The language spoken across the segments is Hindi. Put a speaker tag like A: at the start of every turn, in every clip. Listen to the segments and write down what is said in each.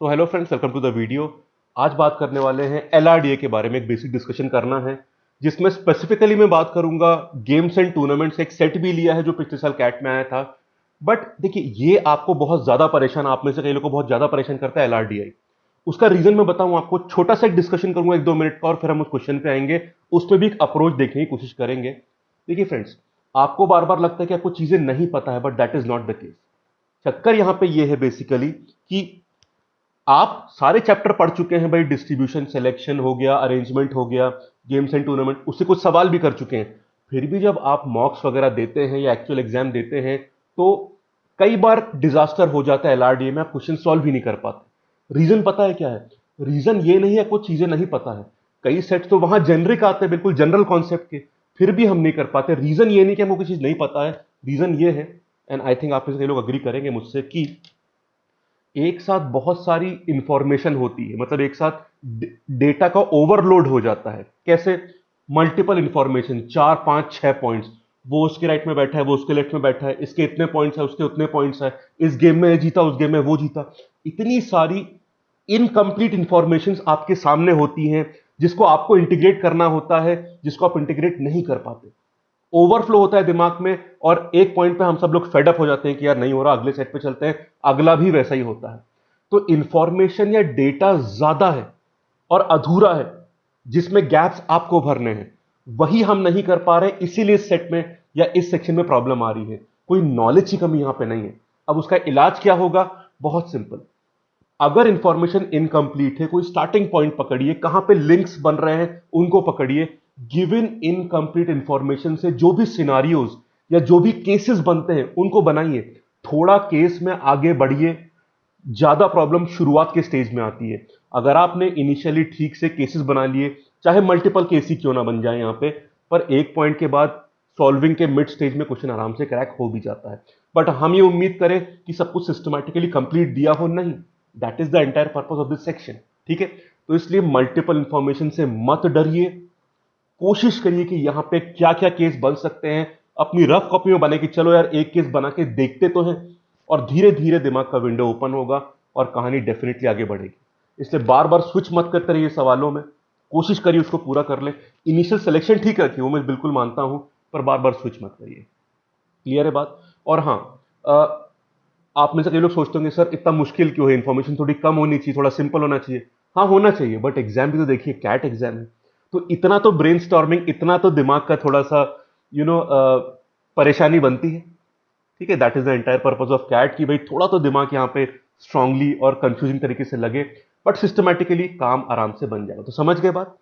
A: तो hello friends, welcome to the video. आज बात करने वाले हैं एलआरडीए के बारे में। एक बेसिक डिस्कशन करना है जिसमें स्पेसिफिकली मैं बात करूंगा गेम्स एंड टूर्नामेंट्स। एक सेट भी लिया है जो पिछले साल कैट में आया था। बट देखिए, ये आपको बहुत ज्यादा परेशान, आप में से कई लोगों को बहुत ज्यादा परेशान करता है एलआरडीआई। उसका रीजन मैं बताऊं आपको, छोटा सा एक डिस्कशन करूंगा 1-2 मिनट का, और फिर हम उस क्वेश्चन पे आएंगे। उसमें भी एक अप्रोच देखने की कोशिश करेंगे। देखिए फ्रेंड्स, आपको बार बार लगता है कि आपको चीजें नहीं पता है, but that is not the case. चक्कर यहां पे ये है बेसिकली कि आप सारे चैप्टर पढ़ चुके हैं भाई। डिस्ट्रीब्यूशन, सिलेक्शन हो गया, अरेंजमेंट हो गया, गेम्स एंड टूर्नामेंट, उससे कुछ सवाल भी कर चुके हैं। फिर भी जब आप मॉक्स वगैरह देते हैं या एक्चुअल एग्जाम देते हैं, तो कई बार डिजास्टर हो जाता है एलआरडीए में, आप क्वेश्चन सॉल्व ही नहीं कर पाते। रीजन पता है क्या है? रीजन ये नहीं है कुछ चीजें नहीं पता है। कई सेट तो वहां जेनरिक आते हैं, बिल्कुल जनरल कॉन्सेप्ट के, फिर भी हम नहीं कर पाते। रीजन ये नहीं कि हमको कोई चीज नहीं पता है, रीजन ये है, एंड आई थिंक आप में से कई लोग अग्री करेंगे मुझसे, कि एक साथ बहुत सारी इंफॉर्मेशन होती है। मतलब एक साथ डेटा का ओवरलोड हो जाता है। कैसे? मल्टीपल इंफॉर्मेशन, 4 5 6 पॉइंट्स, वो उसके राइट में बैठा है, वो उसके लेफ्ट में बैठा है, इसके इतने पॉइंट्स है, उसके उतने पॉइंट्स है, इस गेम में ये जीता, उस गेम में वो जीता। इतनी सारी इनकम्प्लीट इंफॉर्मेशन आपके सामने होती हैं, जिसको आपको इंटीग्रेट करना होता है, जिसको आप इंटीग्रेट नहीं कर पाते। ओवरफ्लो होता है दिमाग में, और एक पॉइंट पे हम सब लोग फेडअप हो जाते हैं कि यार नहीं हो रहा, अगले सेट पे चलते हैं। अगला भी वैसा ही होता है। तो इंफॉर्मेशन या डेटा ज्यादा है और अधूरा है, जिसमें गैप्स आपको भरने हैं, वही हम नहीं कर पा रहे। इसीलिए इस सेट में या इस सेक्शन में प्रॉब्लम आ रही है। कोई नॉलेज की कमी यहां पे नहीं है। अब उसका इलाज क्या होगा? बहुत सिंपल। अगर इंफॉर्मेशन इनकम्प्लीट है, कोई स्टार्टिंग पॉइंट पकड़िए, कहां पे लिंक्स बन रहे हैं उनको पकड़िए। गिवन इनकम्प्लीट इंफॉर्मेशन से जो भी सिनारियोज या जो भी केसेस बनते हैं उनको बनाइए। थोड़ा केस में आगे बढ़िए। ज्यादा प्रॉब्लम शुरुआत के स्टेज में आती है। अगर आपने इनिशियली ठीक से केसेस बना लिए, चाहे मल्टीपल केस ही क्यों ना बन जाए यहां पे, पर एक पॉइंट के बाद सॉल्विंग के मिड स्टेज में क्वेश्चन आराम से क्रैक हो भी जाता है। बट हम ये उम्मीद करें कि सब कुछ सिस्टमैटिकली कंप्लीट दिया हो, नहीं। That is the entire purpose of this section. ठीक है? तो इसलिए मल्टीपल इंफॉर्मेशन से मत डरिए। कोशिश करिए कि यहां पे क्या क्या केस बन सकते हैं, अपनी रफ कॉपी में बने कि चलो यार एक केस बना के देखते तो हैं, और धीरे धीरे दिमाग का विंडो ओपन होगा और कहानी डेफिनेटली आगे बढ़ेगी। इसलिए बार बार स्विच मत करते रहिए सवालों में। कोशिश करिए उसको पूरा कर ले। इनिशियल सिलेक्शन ठीक रखिए, वो मैं बिल्कुल मानता हूं, पर बार बार स्विच मत करिए। क्लियर है बात? और हाँ, आप में से कई लोग सोचते होंगे सर इतना मुश्किल क्यों है, इंफॉर्मेशन थोड़ी कम होनी चाहिए, थोड़ा सिंपल होना चाहिए। हाँ, होना चाहिए, बट एग्जाम भी तो देखिए, कैट एग्जाम है। तो इतना तो ब्रेन स्टॉर्मिंग, इतना तो दिमाग का थोड़ा सा यू नो परेशानी बनती है। ठीक है? That is the entire purpose of CAT, कि भाई थोड़ा तो दिमाग यहाँ पे स्ट्रांगली और कंफ्यूजिंग तरीके से लगे, बट सिस्टमैटिकली काम आराम से बन जाएगा। तो समझ गए बात?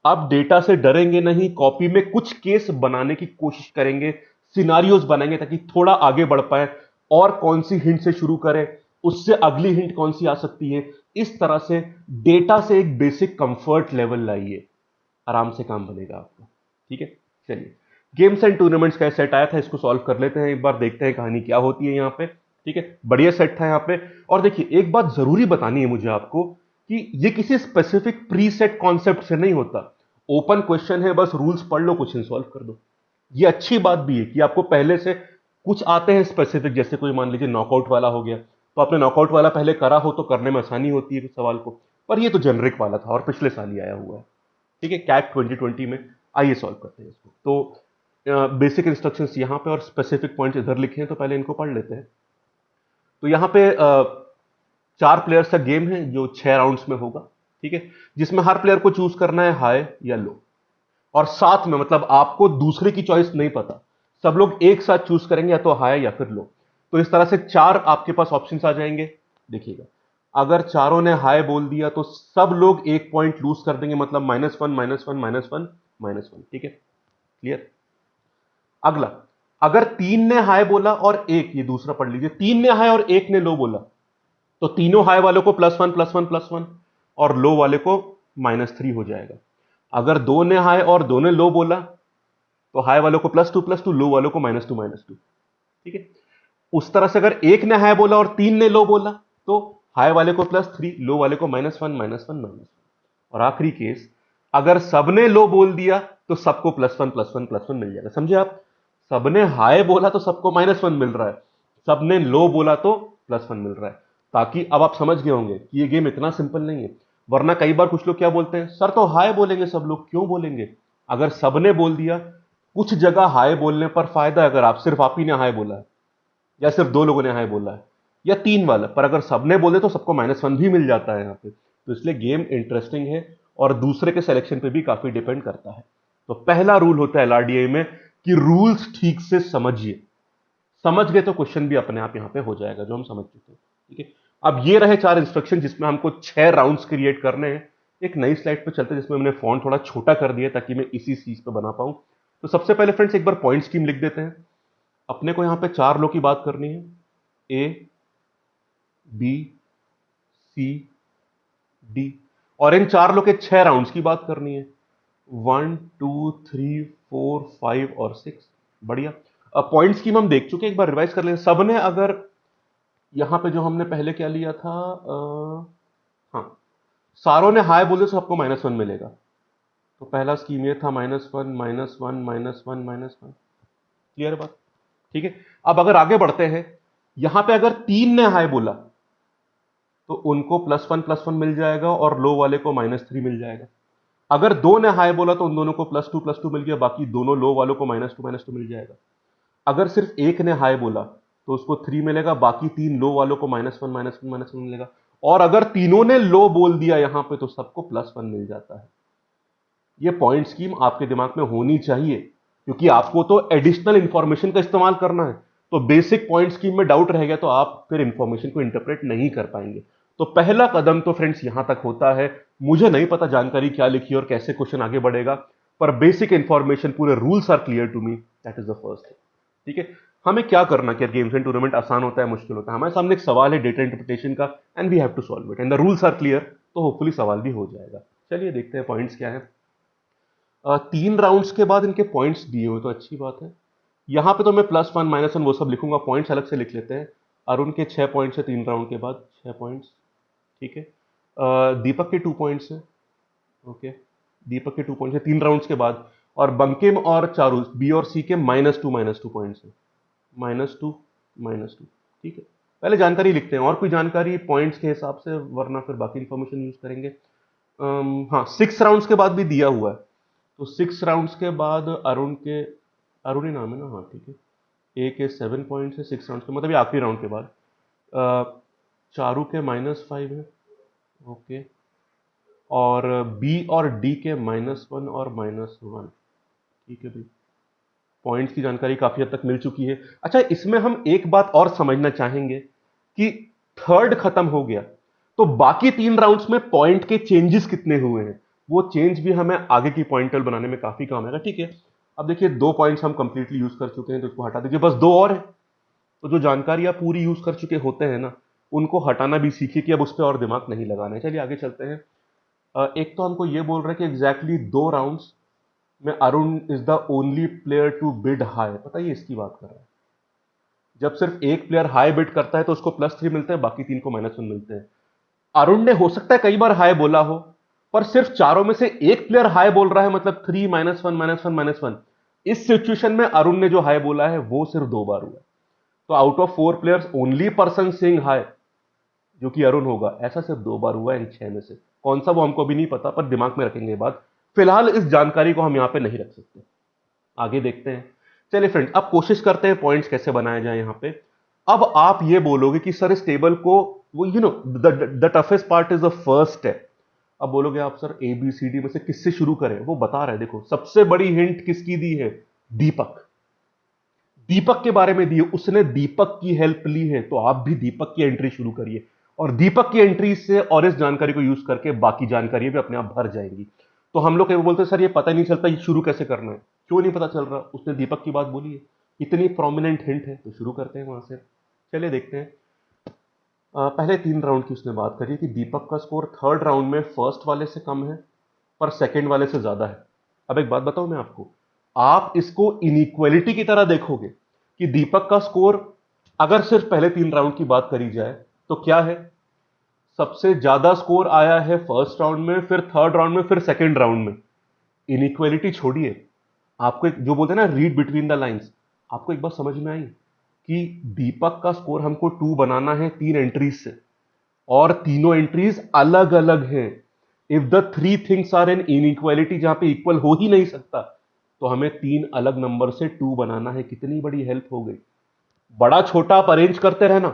A: आप डेटा से डरेंगे नहीं, कॉपी में कुछ केस बनाने की कोशिश करेंगे, सिनारियोज बनाएंगे ताकि थोड़ा आगे बढ़ पाए। और कौन सी हिंट से शुरू करें, उससे अगली हिंट कौन सी आ सकती है, इस तरह से डेटा से एक बेसिक कंफर्ट लेवल लाइए। आराम से काम बनेगा आपका। ठीक है? चलिए, गेम्स एंड टूर्नामेंट्स का सेट आया था, इसको सॉल्व कर लेते हैं एक बार, देखते हैं कहानी क्या होती है यहाँ पे। ठीक है? बढ़िया सेट था यहाँ पे। और देखिए, एक बात जरूरी बतानी है मुझे आपको, कि ये किसी स्पेसिफिक प्री सेट कॉन्सेप्ट से नहीं होता। ओपन क्वेश्चन है, बस रूल्स पढ़ लो, क्वेश्चन सॉल्व कर दो। ये अच्छी बात भी है कि आपको पहले से कुछ आते हैं स्पेसिफिक। जैसे कोई मान लीजिए नॉकआउट वाला हो गया, तो आपने नॉकआउट वाला पहले करा हो तो करने में आसानी होती है सवाल को। पर ये तो जेनरिक वाला था और पिछले साल ही आया हुआ है। ठीक है? कैट 2020 में। आइए सॉल्व करते हैं इसको। तो बेसिक इंस्ट्रक्शंस यहाँ पे और स्पेसिफिक पॉइंट्स इधर लिखे हैं, तो पहले इनको पढ़ लेते हैं। तो यहाँ पे 4 प्लेयर्स का गेम है जो 6 राउंड्स में होगा। ठीक है? जिसमें हर प्लेयर को चूज करना है हाई या लो। और साथ में, मतलब आपको दूसरे की चॉइस नहीं पता, सब लोग एक साथ चूज करेंगे, या तो हाई या फिर लो। तो इस तरह से 4 आपके पास ऑप्शंस आ जाएंगे। देखिएगा, अगर चारों ने हाई बोल दिया तो सब लोग एक पॉइंट लूज कर देंगे, मतलब -1 -1 -1 -1। ठीक है? क्लियर? अगला, अगर 3 ने हाई बोला और एक, ये दूसरा पढ़ लीजिए, 3 ने हाई और एक ने लो बोला, तो तीनों हाई वालों को +1 +1 +1, और लो वाले को -3 हो जाएगा। अगर 2 ने हाई और 2 ने लो बोला, तो हाई वालों को +2 +2, लो वालों को -2 -2। ठीक है? उस तरह से अगर एक ने हाई बोला और 3 ने लो बोला, तो हाई वाले को +3, लो वाले को -1 -1 -1। और आखिरी केस, अगर सबने लो बोल दिया तो सबको +1 +1 +1 मिल जाएगा। समझे आप? सबने हाई बोला तो सबको -1 मिल रहा है, सबने लो बोला तो +1 मिल रहा है। ताकि अब आप समझ गए होंगे कि ये गेम इतना सिंपल नहीं है। वरना कई बार कुछ लोग क्या बोलते हैं, सर तो हाय बोलेंगे सब लोग, क्यों बोलेंगे? अगर सबने बोल दिया, कुछ जगह हाय बोलने पर फायदा है, अगर आप ही ने हाय बोला है, या सिर्फ दो लोगों ने हाय बोला है, या तीन वाला, पर अगर सबने बोले तो सबको -1 भी मिल जाता है यहाँ पे। तो इसलिए गेम इंटरेस्टिंग है और दूसरे के सिलेक्शन पे भी काफी डिपेंड करता है। तो पहला रूल होता है एलआरडीए में कि रूल्स ठीक से समझिए। समझ गए तो क्वेश्चन भी अपने आप यहां पे हो जाएगा, जो हम समझ चुके हैं। ठीक है, अब ये रहे 4 इंस्ट्रक्शन जिसमें हमको 6 राउंड्स क्रिएट करने हैं। एक नई स्लाइड पे चलते हैं जिसमें हमने फॉन्ट थोड़ा छोटा कर दिया ताकि मैं इसी चीज पे बना पाऊं। तो सबसे पहले फ्रेंड्स एक बार पॉइंट स्कीम लिख देते हैं। अपने को यहां पे 4 लो की बात करनी है, ए, बी, सी, डी, और इन 4 लो के 6 राउंड्स की बात करनी है, 1 2 3 4 5 और 6। बढ़िया। अब पॉइंट स्कीम हम देख चुके हैं, एक बार रिवाइज कर लेते हैं। सबने अगर यहां पे जो हमने पहले क्या लिया था, हाँ, सारों ने हाय बोले तो सबको -1 मिलेगा। तो पहला स्कीम ये था, -1 -1 -1 -1। क्लियर बात? ठीक है। अब अगर आगे बढ़ते हैं, यहां पे अगर 3 ने हाय बोला तो उनको +1 मिल जाएगा और लो वाले को -3 मिल जाएगा। अगर 2 ने हाय बोला तो उन दोनों को +2 मिल गया, बाकी दोनों लो वालों को -2 मिल जाएगा। अगर सिर्फ एक ने हाय बोला तो उसको 3 मिलेगा, बाकी 3 लो वालों को -1 मिलेगा। और अगर तीनों ने लो बोल दिया यहां पे तो सबको +1 मिल जाता है। ये पॉइंट स्कीम आपके दिमाग में होनी चाहिए, क्योंकि आपको तो एडिशनल इंफॉर्मेशन का इस्तेमाल करना है। तो बेसिक पॉइंट स्कीम में डाउट रह गया तो आप फिर इंफॉर्मेशन को इंटरप्रेट नहीं कर पाएंगे। तो पहला कदम तो फ्रेंड्स यहां तक होता है। मुझे नहीं पता जानकारी क्या लिखी और कैसे क्वेश्चन आगे बढ़ेगा, पर बेसिक इंफॉर्मेशन, पूरे rules are clear to me, that is the first thing. ठीक है, हमें क्या करना, क्या गेम्स एंड टूर्नामेंट आसान होता है मुश्किल होता है? हमारे सामने एक सवाल है डेटा इंटरप्रिटेशन का, and we have to solve it, and the rules are clear, तो होपफुली सवाल भी हो जाएगा। चलिए देखते हैं पॉइंट्स क्या है। 3 राउंड्स के बाद इनके पॉइंट्स दिए हुए तो अच्छी बात है। यहां पे तो मैं +1 -1 वो सब लिखूंगा, पॉइंट्स अलग से लिख लेते हैं। अरुण के 6 पॉइंट्स है 3 राउंड के बाद, 6 पॉइंट्स। ठीक है। दीपक के 2 पॉइंट्स है। ओके, दीपक के 2 पॉइंट्स है 3 राउंड्स के बाद। और बंकिम और चारू, बी और सी के -2 पॉइंट्स है, -2 -2। ठीक है, पहले जानकारी लिखते हैं, और कोई जानकारी पॉइंट्स के हिसाब से, वरना फिर बाकी इंफॉर्मेशन यूज करेंगे। हाँ, 6 राउंड्स के बाद भी दिया हुआ है। तो 6 राउंड्स के बाद अरुण के, अरुण ही नाम है ना, हाँ ठीक है। ए के 7 पॉइंट्स है 6 राउंड्स के, मतलब ये आखिरी राउंड के बाद। अ, चारू के -5 है। ओके, और बी और डी के -1 और -1। ठीक है भाई, पॉइंट्स की जानकारी काफी हद तक मिल चुकी है। अच्छा, इसमें हम एक बात और समझना चाहेंगे कि थर्ड खत्म हो गया तो बाकी 3 राउंड्स में पॉइंट के चेंजेस कितने हुए हैं, वो चेंज भी हमें आगे की पॉइंट टेबल बनाने में काफी काम आएगा। ठीक है, अब देखिए 2 पॉइंट्स हम कंप्लीटली यूज कर चुके हैं, तो उसको हटा दीजिए, बस 2 और है। तो जो जानकारी आप पूरी यूज कर चुके होते हैं ना, उनको हटाना भी सीखिए कि अब उस पर और दिमाग नहीं लगाना है। चलिए आगे चलते हैं। एक तो हमको ये बोल रहे हैं कि एग्जैक्टली 2 राउंड्स में Arun is the only player to bid high. बताइए, इसकी बात कर रहा है। जब सिर्फ एक प्लेयर हाई बिड करता है तो उसको +3 मिलते हैं, बाकी 3 को -1 मिलते हैं। अरुण ने हो सकता है कई बार हाई बोला हो, पर सिर्फ चारों में से एक प्लेयर हाई बोल रहा है, मतलब 3 -1 -1 -1। इस सिचुएशन में अरुण ने जो हाई बोला है वो सिर्फ 2 बार हुआ। तो out of 4 players only person saying hi, जो कि अरुण होगा, ऐसा सिर्फ 2 बार हुआ है इन 6 में से। कौन सा वो हमको भी नहीं पता, पर दिमाग में रखेंगे बात। फिलहाल इस जानकारी को हम यहां पे नहीं रख सकते। आगे देखते हैं। चलिए फ्रेंड्स, अब कोशिश करते हैं पॉइंट्स कैसे बनाए जाए यहां पे। अब आप ये बोलोगे कि सर इस टेबल को, वो the toughest part is the first step. अब बोलोगे आप, sir A B C D में से किससे शुरू करें? वो बता रहा है, देखो सबसे बड़ी हिंट किसकी दी है, दीपक। दीपक के बारे में दी है, उसने दीपक की हेल्प ली है, तो आप भी दीपक की एंट्री शुरू करिए, और दीपक की एंट्री से और इस जानकारी को यूज करके बाकी जानकारी भी अपने आप भर जाएंगी। तो हम लोग बोलते हैं, सर ये पता नहीं चलता ये शुरू कैसे करना है। क्यों नहीं पता चल रहा? उसने दीपक की बात बोली है, इतनी प्रोमिनेंट हिंट है, तो शुरू करते हैं वहां से। चलिए देखते हैं। पहले 3 राउंड की उसने बात करी कि दीपक का स्कोर थर्ड राउंड में फर्स्ट वाले से कम है, पर सेकंड वाले से ज्यादा है। अब एक बात बताऊं मैं आपको, आप इसको इनइक्वालिटी की तरह देखोगे कि दीपक का स्कोर, अगर सिर्फ पहले 3 राउंड की बात करी जाए तो क्या है, सबसे ज्यादा स्कोर आया है फर्स्ट राउंड में, फिर थर्ड राउंड में, फिर सेकंड राउंड में। इनइक्वालिटी छोड़िए, आपको जो बोलते हैं ना, रीड बिटवीन द लाइंस, आपको एक बात समझ में आई कि दीपक का स्कोर हमको 2 बनाना है 3 एंट्रीज से, और तीनों एंट्रीज अलग अलग हैं। If the three things are an inequality, जहां पे इक्वल हो ही नहीं सकता, तो हमें तीन अलग नंबर से टू बनाना है। कितनी बड़ी हेल्प हो गई। बड़ा छोटा आप अरेंज करते रहना,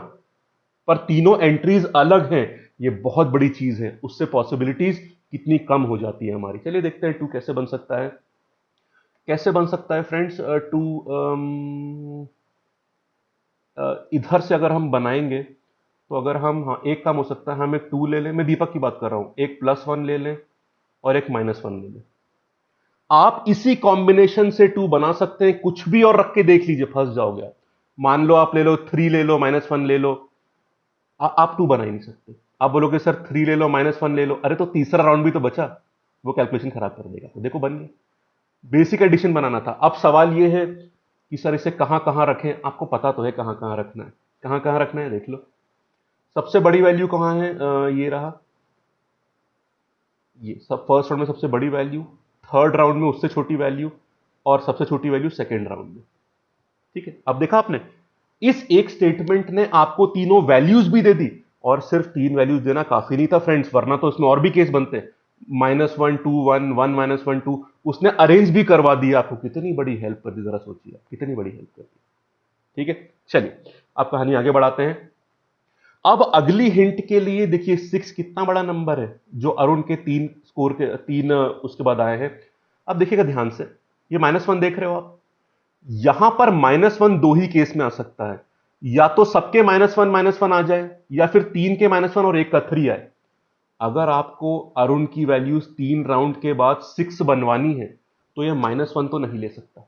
A: पर तीनों एंट्रीज अलग हैं, ये बहुत बड़ी चीज है। उससे पॉसिबिलिटीज कितनी कम हो जाती है हमारी। चलिए देखते हैं टू कैसे बन सकता है। कैसे बन सकता है फ्रेंड्स टू? इधर से अगर हम बनाएंगे तो अगर हम, हाँ, एक काम हो सकता है, हम एक टू ले लें, मैं दीपक की बात कर रहा हूं, एक +1 ले लें और एक -1 ले लें। आप इसी कॉम्बिनेशन से टू बना सकते हैं, कुछ भी और रख के देख लीजिए, फंस जाओगे आप। मान लो आप ले लो 3 ले लो, -1 ले लो, आप टू बना ही नहीं सकते। आप बोलोगे सर 3 ले लो, -1 ले लो, अरे तो तीसरा राउंड भी तो बचा, वो कैलकुलेशन खराब कर देगा। तो देखो बन गया। बेसिक एडिशन बनाना था। अब सवाल ये है कि सर इसे कहां कहां रखें। आपको पता तो है कहां कहां रखना है। कहां कहां रखना है देख लो। सबसे बड़ी वैल्यू कहां है? ये रहा, ये सब फर्स्ट राउंड में सबसे बड़ी वैल्यू, थर्ड राउंड में उससे छोटी वैल्यू, और सबसे छोटी वैल्यू सेकेंड राउंड में। ठीक है, अब देखा आपने, इस एक स्टेटमेंट ने आपको तीनों वैल्यूज भी दे दी। और सिर्फ तीन वैल्यूज देना काफी नहीं था फ्रेंड्स, वरना तो इसमें और भी केस बनते हैं। -1 2 1 1 -1 2, उसने अरेंज भी करवा दिया आपको। कितनी बड़ी हेल्प कर दी, जरा सोचिए आप, कितनी बड़ी हेल्प कर दी। ठीक है, चलिए अब कहानी आगे बढ़ाते हैं। अब अगली हिंट के लिए देखिए, 6 कितना बड़ा नंबर है, जो अरुण के तीन स्कोर के तीन उसके बाद आए हैं। अब देखिएगा ध्यान से, ये -1 देख रहे हो आप, यहां पर -1 दो ही केस में आ सकता है। या तो सबके -1 आ जाए, या फिर तीन के -1 और एक का 3 आए। अगर आपको अरुण की वैल्यूज तीन राउंड के बाद 6 बनवानी है, तो यह -1 तो नहीं ले सकता।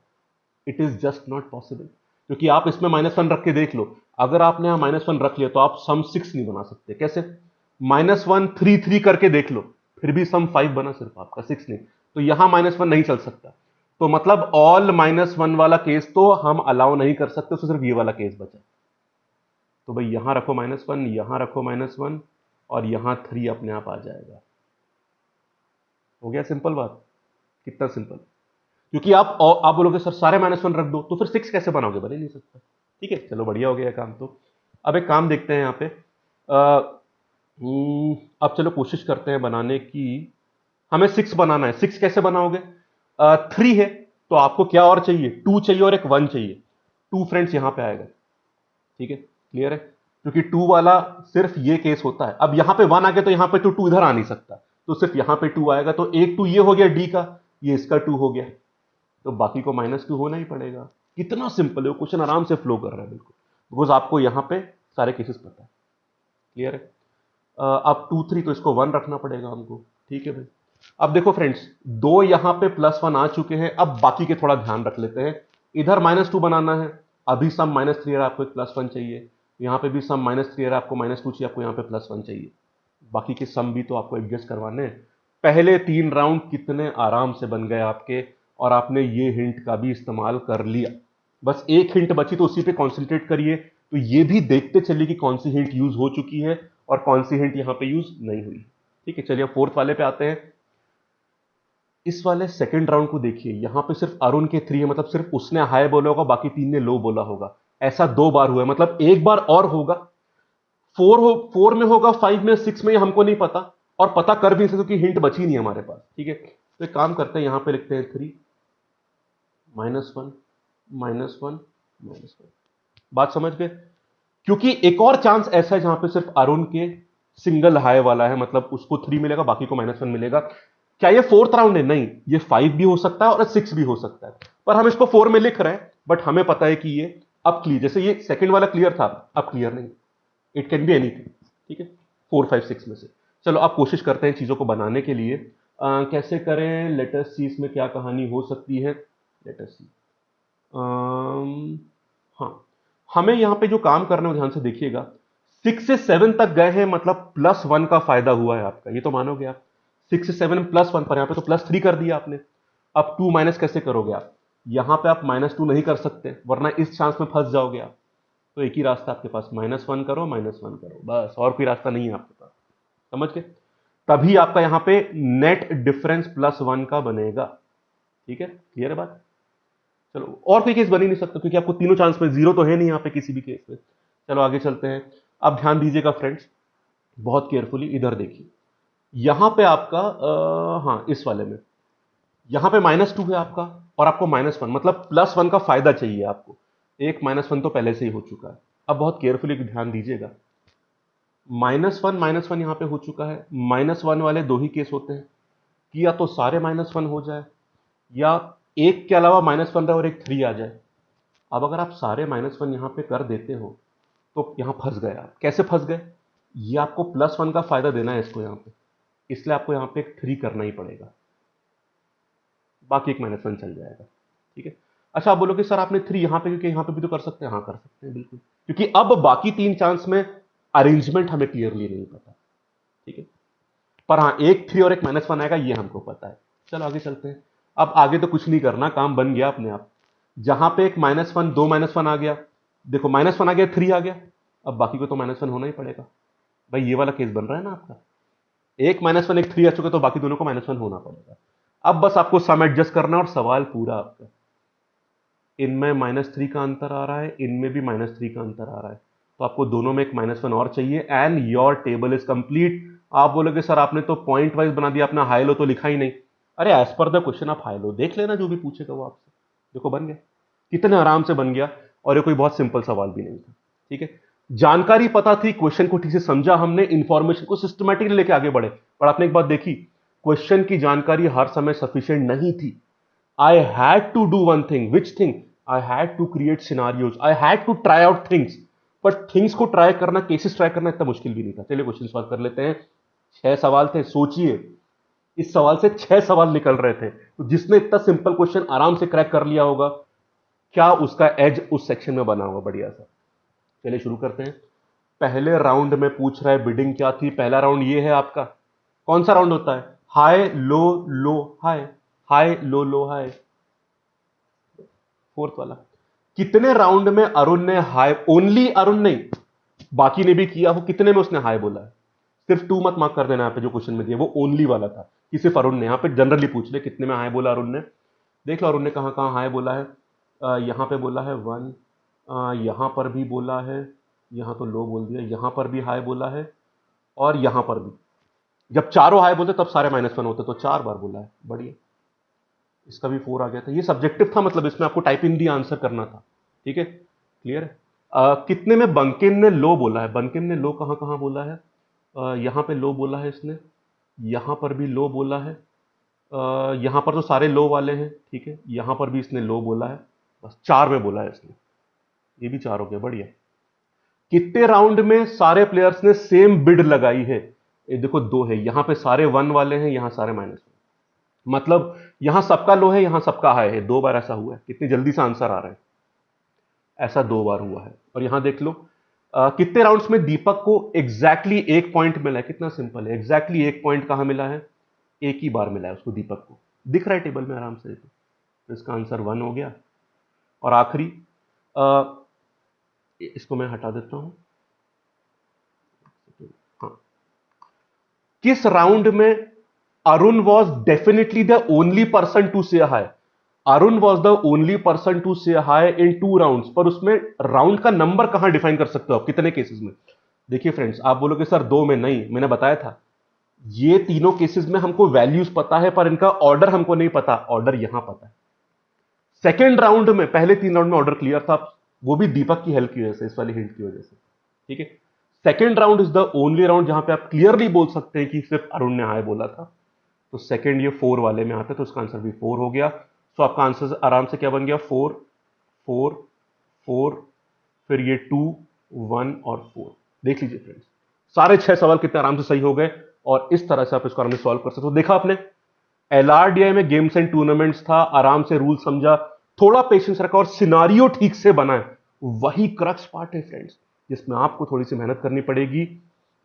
A: It is just not possible. क्योंकि आप इसमें -1 रख के देख लो, अगर आपने यहां -1 रख लिया तो आप सम 6 नहीं बना सकते। कैसे? -1 3 3 करके देख लो, फिर भी सम 5 बना, सिर्फ आपका 6 नहीं। तो यहां -1 नहीं चल सकता। तो मतलब ऑल -1 वाला केस तो हम अलाउ नहीं कर सकते, तो सिर्फ ये वाला केस बचा। तो भाई यहां रखो -1, यहां रखो -1, और यहां 3 अपने आप आ जाएगा। हो गया सिंपल बात। कितना सिंपल। क्योंकि आप बोलोगे सर सारे -1 रख दो, तो फिर 6 कैसे बनाओगे? बन ही नहीं सकता। ठीक है, चलो बढ़िया हो गया काम। तो अब एक काम देखते हैं यहां पे। अब चलो कोशिश करते हैं बनाने की। हमें 6 बनाना है। 6 कैसे बनाओगे? 3 है, तो आपको क्या और चाहिए? 2 चाहिए और एक 1 चाहिए। 2 फ्रेंड्स यहां पे आएगा। ठीक है, क्लियर है? क्योंकि 2 वाला सिर्फ ये केस होता है। अब यहां पे 1 आ गया, तो यहां पे तो 2 इधर आ नहीं सकता, तो सिर्फ यहां पे 2 आएगा। तो एक 2 ये हो गया डी का, ये इसका 2 हो गया, तो बाकी को -2 होना ही पड़ेगा। कितना सिंपल है, वो क्वेश्चन आराम से फ्लो कर रहा है बिल्कुल, बिकॉज आपको यहां पे सारे केसेस पता है। क्लियर है? अब 2 3, तो इसको 1 रखना पड़ेगा हमको। ठीक है भाई। अब देखो फ्रेंड्स, दो यहां पे +1 आ चुके हैं। अब बाकी के थोड़ा ध्यान रख लेते हैं। इधर -2 बनाना है, अभी सम -3 है, आपको एक +1 चाहिए। यहां पे भी सम -3 है, आपको -2 चाहिए, आपको यहां पे +1 चाहिए। बाकी के सम भी तो आपको एडजस्ट करवाने हैं। पहले 3 राउंड कितने आराम से बन गए आपके, और आपने ये हिंट का भी इस्तेमाल कर लिया। बस एक हिंट बची, तो उसी पे कॉन्सेंट्रेट करिए। तो ये भी देखते चलिए कि कौन सी हिंट यूज हो चुकी है और कौन सी हिंट यहां पे यूज नहीं हुई। ठीक है, चलिए फोर्थ वाले पे आते हैं। इस वाले सेकंड राउंड को देखिए, यहां पे सिर्फ अरुण के 3 है, मतलब सिर्फ उसने हाई बोला होगा, बाकी 3 ने लो बोला होगा। ऐसा 2 बार हुआ है, मतलब एक बार और होगा। 4 में होगा, 5 में, 6 में, ये हमको नहीं पता, और पता कर भी नहीं सकते क्योंकि हिंट बची नहीं हमारे पास। ठीक है, तो एक काम करते हैं, यहां पे लिखते हैं 3 -1 -1 -1। बात समझ गए? क्योंकि एक और चांस ऐसा है जहां पे सिर्फ अरुण के सिंगल हाई वाला है, मतलब उसको 3 मिलेगा, बाकी को -1 मिलेगा। क्या ये फोर्थ राउंड है? नहीं, ये 5 भी हो सकता है और 6 भी हो सकता है, पर हम इसको 4 में लिख रहे हैं। बट हमें पता है कि ये अब क्लियर, जैसे ये सेकंड वाला क्लियर था, अब क्लियर नहीं। It can be anything. ठीक है, 4 5 6 में से। चलो अब कोशिश करते हैं चीजों को बनाने के लिए। कैसे करें? लेट अस सी, इसमें क्या कहानी हो सकती है। लेट अस सी। हाँ, हमें यहां पे जो काम करना है वो ध्यान से देखिएगा। 6 से 7 तक गए हैं, मतलब +1 का फायदा हुआ है आपका, ये तो मानोगे आप। 6 से 7 +1, पर यहां पे तो +3 कर दिया आपने। अब 2 माइनस कैसे करोगे आप? यहां पे आप -2 नहीं कर सकते, वरना इस चांस में फंस जाओगे आप। तो एक ही रास्ता आपके पास, -1 करो, -1 करो, बस, और कोई रास्ता नहीं है आपके पास। समझ गए? तभी आपका यहां पे नेट डिफरेंस +1 का बनेगा। ठीक है, क्लियर है बात? चलो, और कोई केस बन ही नहीं सकता, क्योंकि आपको तीनों चांस में, जीरो तो है नहीं यहां पे किसी भी केस में। चलो आगे चलते हैं। अब ध्यान दीजिएगा फ्रेंड्स, बहुत केयरफुली इधर देखिए, यहां पे आपका हाँ इस वाले में यहां पे -2 है आपका, और आपको -1 मतलब +1 का फायदा चाहिए आपको। एक -1 तो पहले से ही हो चुका है। अब बहुत केयरफुली ध्यान दीजिएगा, -1 यहां पे हो चुका है। -1 वाले दो ही केस होते हैं कि या तो सारे -1 हो जाए, या एक के अलावा -1 रहे और एक 3 आ जाए। अब अगर आप सारे -1 यहां पे कर देते हो तो यहां फंस गए आप। कैसे फंस गए? ये आपको +1 का फायदा देना है इसको यहां पे, इसलिए आपको यहां पे एक 3 करना ही पड़ेगा, बाकी एक -1 चल जाएगा। ठीक है। अच्छा, आप बोलोगे सर आपने 3 यहां पे क्योंकि यहां पे भी तो कर सकते हैं। हाँ कर सकते हैं बिल्कुल, क्योंकि अब बाकी 3 चांस में अरेंजमेंट हमें क्लियरली नहीं पता। ठीक है, पर हाँ एक 3 और एक -1 आएगा ये हमको पता है। चलो आगे चलते हैं। अब आगे तो कुछ नहीं करना, काम बन गया अपने आप। जहां पे एक -1 दो -1 आ गया, देखो -1 आ गया 3 आ गया, अब बाकी को तो -1 होना ही पड़ेगा। भाई ये वाला केस बन रहा है ना आपका, एक -1 एक 3 आ चुके तो बाकी दोनों को -1 होना पड़ेगा। अब बस आपको सम एडजस्ट करना और सवाल पूरा आपका। इनमें -3 का अंतर आ रहा है, इनमें भी -3 का अंतर आ रहा है, तो आपको दोनों में एक -1 और चाहिए and your table is complete. आप बोलोगे सर आपने तो पॉइंट वाइज बना दिया, अपना हाई लो तो लिखा ही नहीं। अरे एज पर द क्वेश्चन आप हाई लो देख लेना, जो भी पूछेगा वो आपसे। देखो बन गया, कितने आराम से बन गया, और ये कोई बहुत सिंपल सवाल भी नहीं था। ठीक है, जानकारी पता थी, क्वेश्चन को ठीक से समझा हमने, इंफॉर्मेशन को सिस्टमैटिकली लेके आगे बढ़े। पर आपने एक बात देखी, क्वेश्चन की जानकारी हर समय सफिशिएंट नहीं थी। I had to do one thing. Which thing? I had to create scenarios. I had to try out things. पर थिंग्स को ट्राई करना, केसेस ट्राई करना इतना मुश्किल भी नहीं था। चलिए क्वेश्चन सॉल्व कर लेते हैं। 6 सवाल थे, सोचिए इस सवाल से 6 सवाल निकल रहे थे, तो जिसने इतना सिंपल क्वेश्चन आराम से क्रैक कर लिया होगा, क्या उसका एज उस सेक्शन में बना होगा बढ़िया सा। चलिए शुरू करते हैं। पहले राउंड में पूछ रहा है बिडिंग क्या थी। पहला राउंड ये है आपका। कौन सा राउंड होता है? हाई लो लो हाई, हाई लो लो हाई, फोर्थ वाला। कितने राउंड में अरुण ने हाई, ओनली अरुण नहीं बाकी ने भी किया हो, कितने में उसने हाई बोला है? सिर्फ 2 मत मार्क कर देना यहां पे, जो क्वेश्चन में दिया वो ओनली वाला था कि सिर्फ अरुण ने। यहां पे जनरली पूछ ले कितने में हाई बोला अरुण ने। देख लो अरुण ने कहां कहां हाई बोला है। यहां पे बोला है 1, यहां पर भी बोला है, यहां तो लो बोल दिया, यहां पर भी हाई बोला है, और यहां पर भी। जब चारों हाई बोलते तब सारे -1 होते, तो 4 बार बोला है। बढ़िया, इसका भी 4 आ गया था। ये सब्जेक्टिव था, मतलब इसमें आपको टाइप इन दी आंसर करना था। ठीक है, क्लियर है। कितने में बंकिम ने लो बोला है? बंकिम ने लो कहां कहां बोला है? यहां पे लो बोला है इसने, यहां पर भी लो बोला है, यहां पर तो सारे लो वाले हैं। ठीक है, यहां पर भी इसने लो बोला है। बस 4 में बोला है इसने, ये भी 4 हो गया। बढ़िया। कितने राउंड में सारे प्लेयर्स ने सेम बिड लगाई है? ये देखो 2 है, यहां पे सारे 1 वाले हैं, यहां सारे -1, मतलब यहां सबका लो है, यहां सबका हाई है। 2 बार ऐसा हुआ है। कितनी जल्दी से आंसर आ रहा है, ऐसा 2 बार हुआ है। और यहां देख लो कितने राउंड्स में दीपक को एग्जैक्टली 1 पॉइंट मिला है। कितना सिंपल है, एग्जैक्टली 1 पॉइंट कहां मिला है? एक ही बार मिला है उसको, दीपक को। दिख रहा है टेबल में आराम से। तो इसका आंसर 1 हो गया। और आखिरी, इसको मैं हटा देता हूं। हाँ, किस राउंड में Arun was definitely the only person to say hi? Arun was the only person to say hi in 2 rounds. पर उसमें राउंड का नंबर कहां डिफाइन कर सकते हो आप, कितने केसेस में? देखिए फ्रेंड्स, आप बोलोगे सर 2 में। नहीं, मैंने बताया था ये तीनों केसेस में हमको वैल्यूज पता है, पर इनका ऑर्डर हमको नहीं पता। ऑर्डर यहां पता है। सेकेंड राउंड में, पहले 3 राउंड में ऑर्डर क्लियर था, वो भी दीपक की हेल्प की वजह से, इस वाली हिंट की वजह से। ठीक है, second round is the only round जहां पे आप क्लियरली बोल सकते हैं कि सिर्फ अरुण ने हाई बोला था। तो सेकेंड ये 4 वाले में आता है, तो उसका आंसर भी 4 हो गया। तो आपका आंसर आराम से क्या बन गया? 4 4 4, फिर ये 2 1 और 4। देख लीजिए फ्रेंड्स, सारे 6 सवाल कितने आराम से सही हो गए, और इस तरह से आप इसको आराम से सॉल्व कर सकते हो। देखा आपने, एलआरडीआई में गेम्स एंड टूर्नामेंट्स था, आराम से रूल समझा, थोड़ा पेशेंस रखा और सिनारियो ठीक से बनाए। वही क्रक्स पार्ट है फ्रेंड्स, जिसमें आपको थोड़ी सी मेहनत करनी पड़ेगी।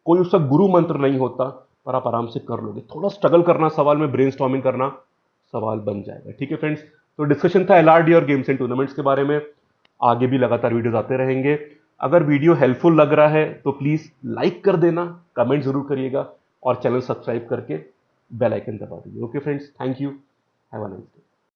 A: कोई उसका गुरु मंत्र नहीं होता, पर आप आराम से कर लोगे। थोड़ा स्ट्रगल करना, सवाल में ब्रेनस्टॉर्मिंग करना, सवाल बन जाएगा। ठीक है फ्रेंड्स, तो डिस्कशन था एलआरडी और गेम्स एंड टूर्नामेंट्स के बारे में। आगे भी लगातार वीडियोस आते रहेंगे। अगर वीडियो हेल्पफुल लग रहा है तो प्लीज लाइक कर देना, कमेंट जरूर करिएगा, और चैनल सब्सक्राइब करके बेल आइकन दबा दीजिए। Okay friends, thank you, have a nice day.